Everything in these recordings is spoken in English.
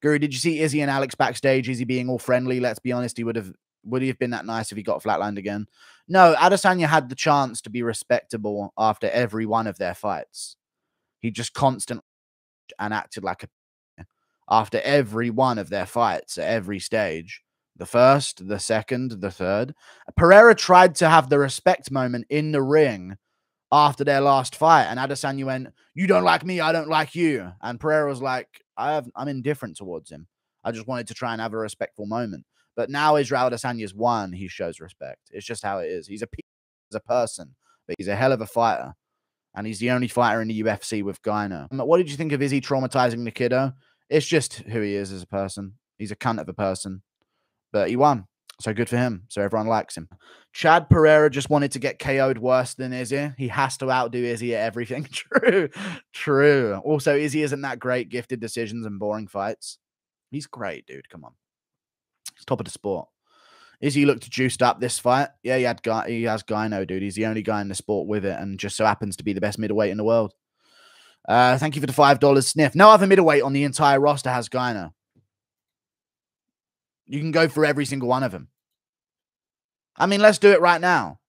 Guru, did you see Izzy and Alex backstage? Izzy being all friendly? Let's be honest, would he have been that nice if he got flatlined again? No, Adesanya had the chance to be respectable after every one of their fights. He just constantly and acted like a after every one of their fights at every stage. The first, the second, the third. Pereira tried to have the respect moment in the ring after their last fight, and Adesanya went, "You don't like me, I don't like you." And Pereira was like, I'm indifferent towards him. I just wanted to try and have a respectful moment. But now Israel Adesanya's won, he shows respect. It's just how it is. He's a person, but he's a hell of a fighter. And he's the only fighter in the UFC with gyno. What did you think of Izzy traumatizing the kiddo? It's just who he is as a person. He's a cunt of a person. But he won. So good for him. So everyone likes him. Chad Pereira just wanted to get KO'd worse than Izzy. He has to outdo Izzy at everything. True. True. Also, Izzy isn't that great. Gifted decisions and boring fights. He's great, dude. Come on. He's top of the sport. Izzy looked juiced up this fight. Yeah, he has gyno, dude. He's the only guy in the sport with it and just so happens to be the best middleweight in the world. Thank you for the $5 sniff. No other middleweight on the entire roster has gyno. You can go through every single one of them. I mean, let's do it right now.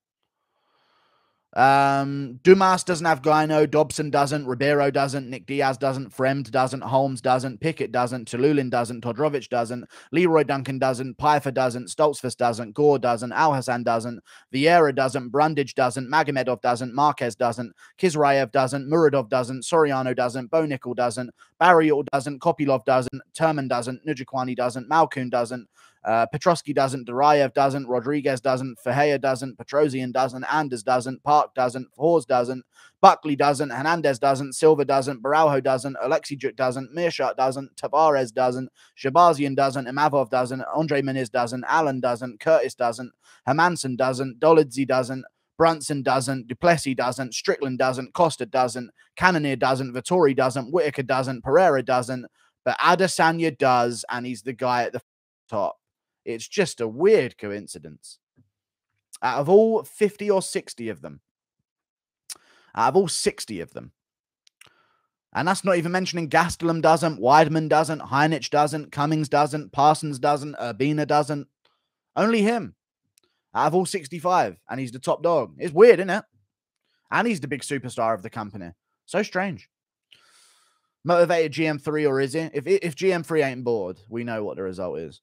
Dumas doesn't have gyno. Dobson doesn't. Ribeiro doesn't. Nick Diaz doesn't. Fremd doesn't. Holmes doesn't. Pickett doesn't. Chalulin doesn't. Todorovic doesn't. Leroy Duncan doesn't. Pfeiffer doesn't. Stoltzfus doesn't. Gore doesn't. Al Hassan doesn't. Vieira doesn't. Brundage doesn't. Magomedov doesn't. Marquez doesn't. Kizraev doesn't. Muradov doesn't. Soriano doesn't. Bo Nickel doesn't. Barrios doesn't. Kopilov doesn't. Turman doesn't. Nujikwani doesn't. Malkoun doesn't. Petrosky doesn't, Durayev doesn't, Rodriguez doesn't, Fahea doesn't, Petrosian doesn't, Anders doesn't, Park doesn't, Hawes doesn't, Buckley doesn't, Hernandez doesn't, Silva doesn't, Baraujo doesn't, Alexijuk doesn't, Meerschaert doesn't, Tavares doesn't, Shabazian doesn't, Imavov doesn't, Andre Muniz doesn't, Allen doesn't, Curtis doesn't, Hermanson doesn't, Dolidze doesn't, Brunson doesn't, Duplessis doesn't, Strickland doesn't, Costa doesn't, Cannonier doesn't, Vittori doesn't, Whitaker doesn't, Pereira doesn't, but Adesanya does, and he's the guy at the top. It's just a weird coincidence. Out of all 50 or 60 of them, out of all 60 of them, and that's not even mentioning Gastelum doesn't, Weidman doesn't, Heinich doesn't, Cummings doesn't, Parsons doesn't, Urbina doesn't. Only him. Out of all 65, and he's the top dog. It's weird, isn't it? And he's the big superstar of the company. So strange. Motivated GM3 or is he? If GM3 ain't bored, we know what the result is.